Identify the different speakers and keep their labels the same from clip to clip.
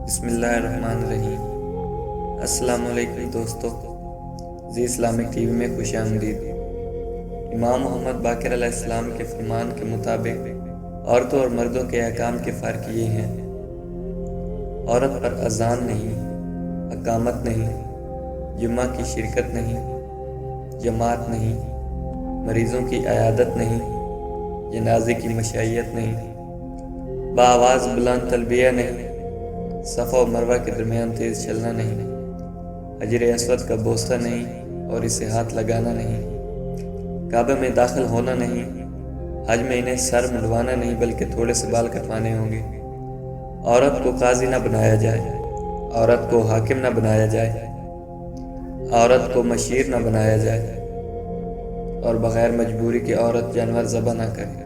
Speaker 1: بسم اللہ الرحمن الرحیم۔ السلام علیکم دوستو، زی اسلامک ٹی وی میں خوش آمدید۔ امام محمد باقر علیہ السلام کے فرمان کے مطابق عورتوں اور مردوں کے احکام کے فرق یہ ہیں: عورت پر اذان نہیں، اقامت نہیں، جمعہ کی شرکت نہیں، جماعت نہیں، مریضوں کی عیادت نہیں، جنازے کی مشیت نہیں، بآواز بلند تلبیہ نہیں، صفا و مروہ کے درمیان تیز چلنا نہیں، حجر اسود کا بوسہ نہیں اور اسے ہاتھ لگانا نہیں، کعبہ میں داخل ہونا نہیں، حج میں انہیں سر منڈوانا نہیں بلکہ تھوڑے سے بال کٹوانے ہوں گے، عورت کو قاضی نہ بنایا جائے، عورت کو حاکم نہ بنایا جائے، عورت کو مشیر نہ بنایا جائے، اور بغیر مجبوری کے عورت جانور ذبح نہ کرے۔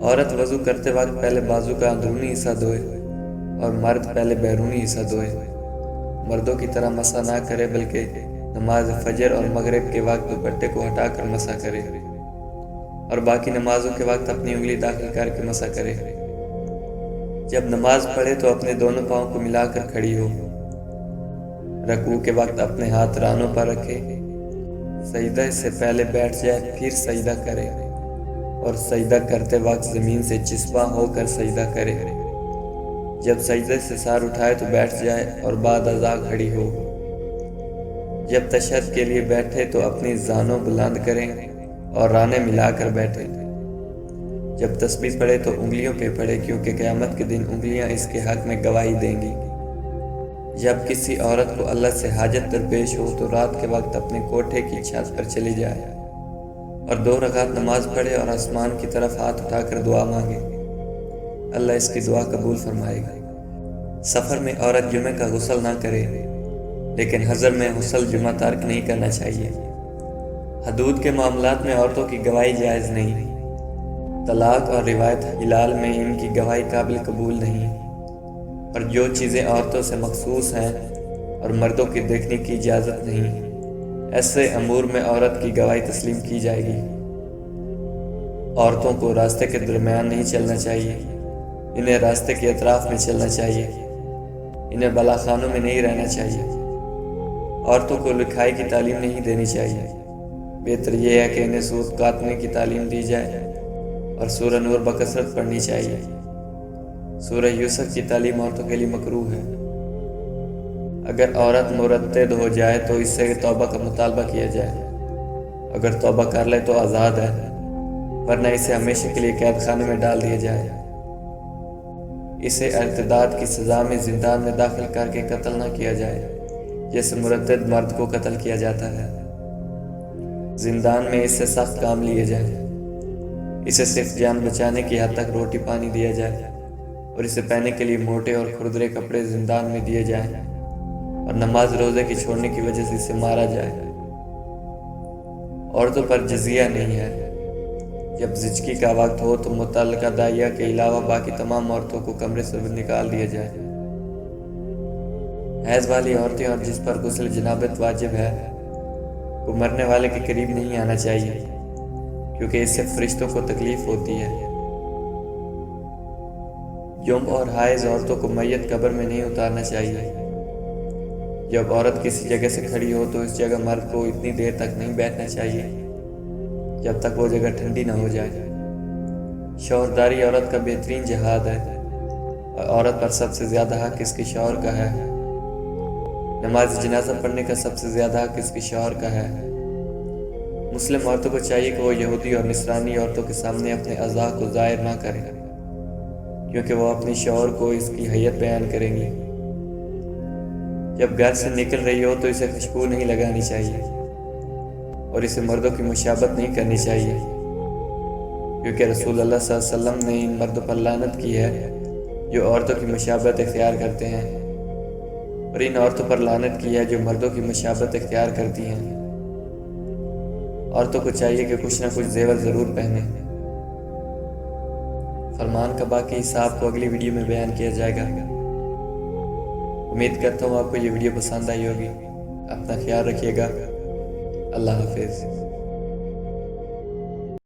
Speaker 1: عورت وضو کرتے وقت پہلے بازو کا اندرونی حصہ دھوئے اور مرد پہلے بیرونی حصہ دھوئے۔ مردوں کی طرح مسح نہ کرے بلکہ نماز فجر اور مغرب کے وقت دوپٹے کو ہٹا کر مسح کرے اور باقی نمازوں کے وقت اپنی انگلی داخل کر کے مسح کرے۔ جب نماز پڑھے تو اپنے دونوں پاؤں کو ملا کر کھڑی ہو، رکوع کے وقت اپنے ہاتھ رانوں پر رکھے، سجدہ سے پہلے بیٹھ جائے پھر سجدہ کرے اور سجدہ کرتے وقت زمین سے چسپاں ہو کر سجدہ کرے۔ جب سجدے سے سر اٹھائے تو بیٹھ جائے اور بعد ازاں کھڑی ہو۔ جب تشہد کے لیے بیٹھے تو اپنی زانوں بلند کریں اور رانے ملا کر بیٹھے۔ جب تسبیح پڑھے تو انگلیوں پہ پڑھے کیونکہ قیامت کے دن انگلیاں اس کے حق میں گواہی دیں گی۔ جب کسی عورت کو اللہ سے حاجت درپیش ہو تو رات کے وقت اپنے کوٹھے کی چھت پر چلی جائے اور 2 رکعت نماز پڑھے اور آسمان کی طرف ہاتھ اٹھا کر دعا مانگے، اللہ اس کی دعا قبول فرمائے گا۔ سفر میں عورت جمعہ کا غسل نہ کرے، لیکن حضر میں غسل جمعہ ترک نہیں کرنا چاہیے۔ حدود کے معاملات میں عورتوں کی گواہی جائز نہیں۔ طلاق اور روایت حلال میں ان کی گواہی قابل قبول نہیں، اور جو چیزیں عورتوں سے مخصوص ہیں اور مردوں کی دیکھنے کی اجازت نہیں، ایسے امور میں عورت کی گواہی تسلیم کی جائے گی۔ عورتوں کو راستے کے درمیان نہیں چلنا چاہیے، انہیں راستے کے اطراف میں چلنا چاہیے، انہیں بالاخانوں میں نہیں رہنا چاہیے۔ عورتوں کو لکھائی کی تعلیم نہیں دینی چاہیے، بہتر یہ ہے کہ انہیں سوت کاٹنے کی تعلیم دی جائے اور سورہ نور بکثرت پڑھنی چاہیے۔ سورہ یوسف کی تعلیم عورتوں کے لیے مکروہ ہے۔ اگر عورت مرتد ہو جائے تو اس سے توبہ کا مطالبہ کیا جائے، اگر توبہ کر لے تو آزاد ہے، ورنہ اسے ہمیشہ کے لیے قید خانے میں ڈال دیا جائے۔ اسے ارتداد کی سزا میں زندان میں داخل کر کے قتل نہ کیا جائے جیسے مرتد مرد کو قتل کیا جاتا ہے۔ زندان میں اس سے سخت کام لیے جائیں، اسے صرف جان بچانے کی حد تک روٹی پانی دیا جائے اور اسے پہننے کے لیے موٹے اور کھردرے کپڑے زندان میں دیے جائیں اور نماز روزے کی چھوڑنے کی وجہ سے اسے مارا جائے۔ عورتوں پر جزیہ نہیں ہے۔ جب زچگی کا وقت ہو تو متعلقہ داعیہ کے علاوہ باقی تمام عورتوں کو کمرے سے نکال دیا جائے۔ حیض والی عورتیں اور جس پر غسل جنابت واجب ہے وہ مرنے والے کے قریب نہیں آنا چاہیے، کیونکہ اس سے فرشتوں کو تکلیف ہوتی ہے۔ جنب اور حائض عورتوں کو میت قبر میں نہیں اتارنا چاہیے۔ جب عورت کسی جگہ سے کھڑی ہو تو اس جگہ مرد کو اتنی دیر تک نہیں بیٹھنا چاہیے جب تک وہ جگہ ٹھنڈی نہ ہو جائے۔ شوہرداری عورت کا بہترین جہاد ہے اور عورت پر سب سے زیادہ حق اس کے شوہر کا ہے۔ نماز جنازہ پڑھنے کا سب سے زیادہ حق اس کے شوہر کا ہے۔ مسلم عورتوں کو چاہیے کہ وہ یہودی اور نصرانی عورتوں کے سامنے اپنے اعضاء کو ظاہر نہ کریں، کیونکہ وہ اپنے شوہر کو اس کی حیت بیان کریں گی۔ جب گھر سے نکل رہی ہو تو اسے خوشبو نہیں لگانی چاہیے اور اسے مردوں کی مشابہت نہیں کرنی چاہیے، کیونکہ رسول اللہ صلی اللہ علیہ وسلم نے ان مردوں پر لعنت کی ہے جو عورتوں کی مشابہت اختیار کرتے ہیں، اور ان عورتوں پر لعنت کی ہے جو مردوں کی مشابہت اختیار کرتی ہیں۔ عورتوں کو چاہیے کہ کچھ نہ کچھ زیور ضرور پہنیں۔ فرمان کا باقی حصہ آپ کو اگلی ویڈیو میں بیان کیا جائے گا۔ امید کرتا ہوں آپ کو یہ ویڈیو پسند آئی ہوگی۔ اپنا خیال رکھیے گا۔ اللہ حافظ۔